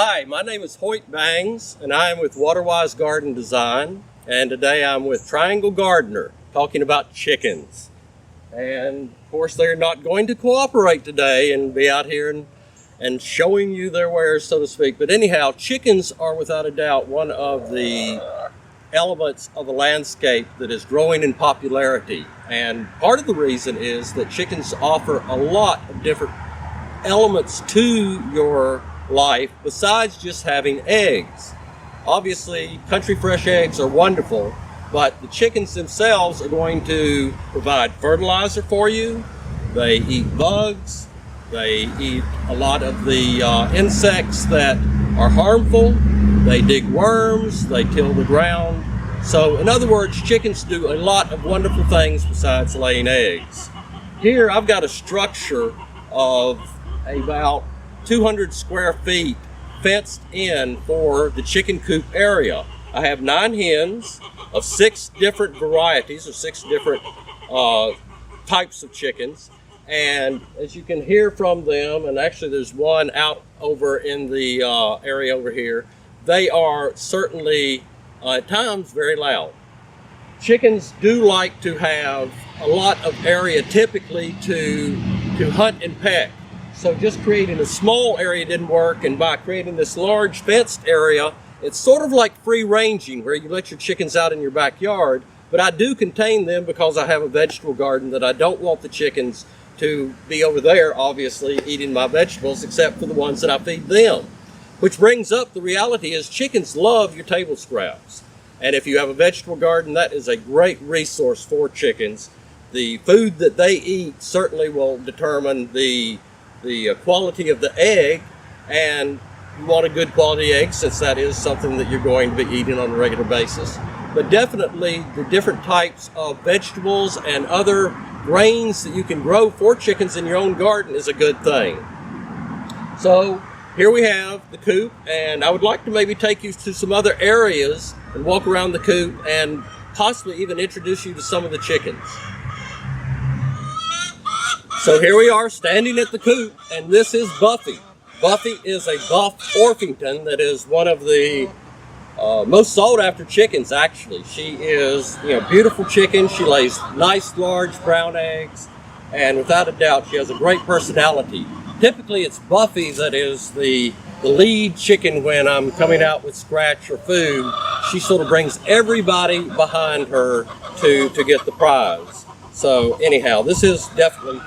Hi, my name is Hoyt Bangs, and I am with Waterwise Garden Design, and today I'm with Triangle Gardener, talking about chickens. And of course they're not going to cooperate today and be out here and showing you their wares, so to speak. But anyhow, chickens are without a doubt one of the elements of a landscape that is growing in popularity. And part of the reason is that chickens offer a lot of different elements to your life besides just having eggs. Obviously, country fresh eggs are wonderful, but the chickens themselves are going to provide fertilizer for you. They eat bugs. They eat a lot of the insects that are harmful. They dig worms. They till the ground. So in other words, chickens do a lot of wonderful things besides laying eggs. Here I've got a structure of about 200 square feet fenced in for the chicken coop area. I have 9 hens of 6 different varieties or 6 different types of chickens. And as you can hear from them, and actually there's one out over in the area over here, they are certainly at times very loud. Chickens do like to have a lot of area typically to hunt and peck. So just creating a small area didn't work, and by creating this large fenced area, it's sort of like free ranging where you let your chickens out in your backyard, but I do contain them because I have a vegetable garden that I don't want the chickens to be over there, obviously, eating my vegetables, except for the ones that I feed them. Which brings up the reality is chickens love your table scraps. And if you have a vegetable garden, that is a great resource for chickens. The food that they eat certainly will determine the quality of the egg, and you want a good quality egg since that is something that you're going to be eating on a regular basis. But definitely the different types of vegetables and other grains that you can grow for chickens in your own garden is a good thing. So here we have the coop, and I would like to maybe take you to some other areas and walk around the coop and possibly even introduce you to some of the chickens. So here we are standing at the coop, and this is Buffy. Buffy is a Buff Orpington that is one of the most sought after chickens, actually. She is a beautiful chicken. She lays nice large brown eggs, and without a doubt she has a great personality. Typically it's Buffy that is the lead chicken when I'm coming out with scratch or food. She sort of brings everybody behind her to get the prize. So anyhow, this is definitely,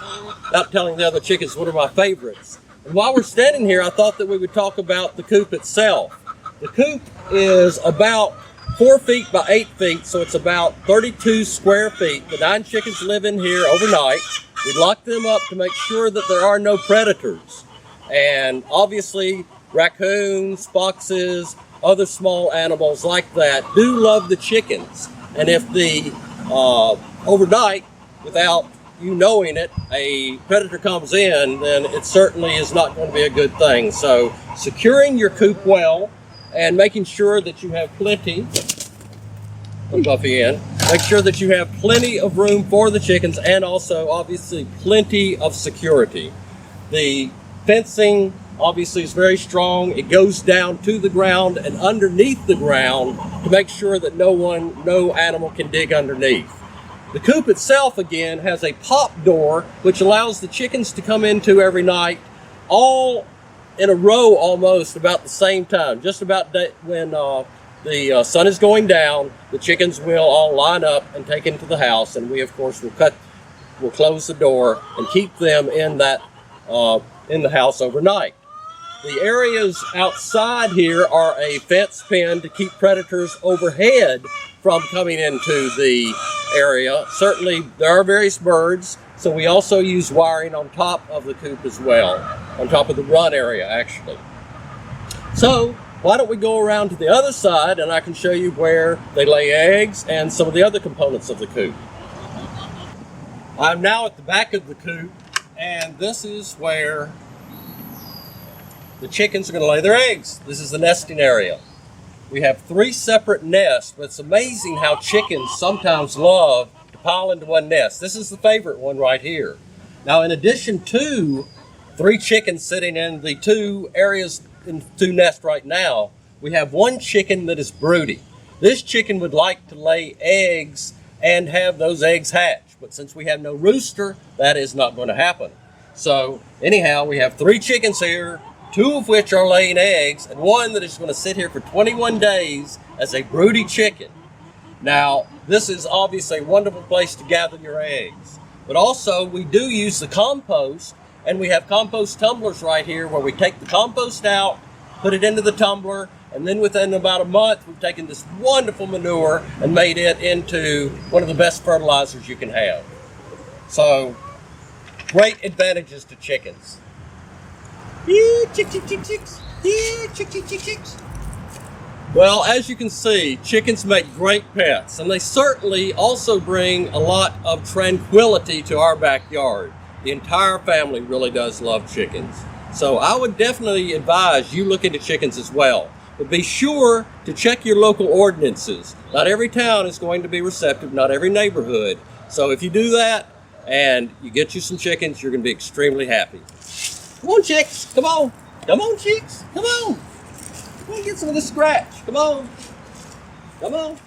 without telling the other chickens, one of my favorites. And while we're standing here, I thought that we would talk about the coop itself. The coop is about 4 feet by 8 feet, so it's about 32 square feet. The 9 chickens live in here overnight. We lock them up to make sure that there are no predators. And obviously, raccoons, foxes, other small animals like that do love the chickens. And if the overnight, without you knowing it, a predator comes in, then it certainly is not going to be a good thing. So securing your coop well and making sure that you have plenty, put Buffy in, make sure that you have plenty of room for the chickens and also obviously plenty of security. The fencing obviously is very strong. It goes down to the ground and underneath the ground to make sure that no animal can dig underneath. The coop itself, again, has a pop door, which allows the chickens to come into every night, all in a row almost about the same time. Just about when the sun is going down, the chickens will all line up and take into the house, and we, of course, will close the door and keep them in the house overnight. The areas outside here are a fence pen to keep predators overhead from coming into the area. Certainly there are various birds, so we also use wiring on top of the coop as well, on top of the run area actually. So why don't we go around to the other side and I can show you where they lay eggs and some of the other components of the coop. I'm now at the back of the coop, and this is where the chickens are going to lay their eggs. This is the nesting area. We have 3 separate nests, but it's amazing how chickens sometimes love to pile into one nest. This is the favorite one right here. Now, in addition to 3 chickens sitting in the 2 areas in two nests right now, we have one chicken that is broody. This chicken would like to lay eggs and have those eggs hatch, but since we have no rooster, that is not going to happen. So anyhow, we have 3 chickens here, 2 of which are laying eggs, and 1 that is going to sit here for 21 days as a broody chicken. Now, this is obviously a wonderful place to gather your eggs, but also we do use the compost, and we have compost tumblers right here where we take the compost out, put it into the tumbler, and then within about a month, we've taken this wonderful manure and made it into one of the best fertilizers you can have. So, great advantages to chickens. Yeah, chicks. Yeah, chicks. Well, as you can see, chickens make great pets, and they certainly also bring a lot of tranquility to our backyard. The entire family really does love chickens. So I would definitely advise you look into chickens as well. But be sure to check your local ordinances. Not every town is going to be receptive, not every neighborhood. So if you do that and you get you some chickens, you're going to be extremely happy. Come on, chicks. Come on. Come on, chicks. Come on. Come on, get some of this scratch. Come on. Come on.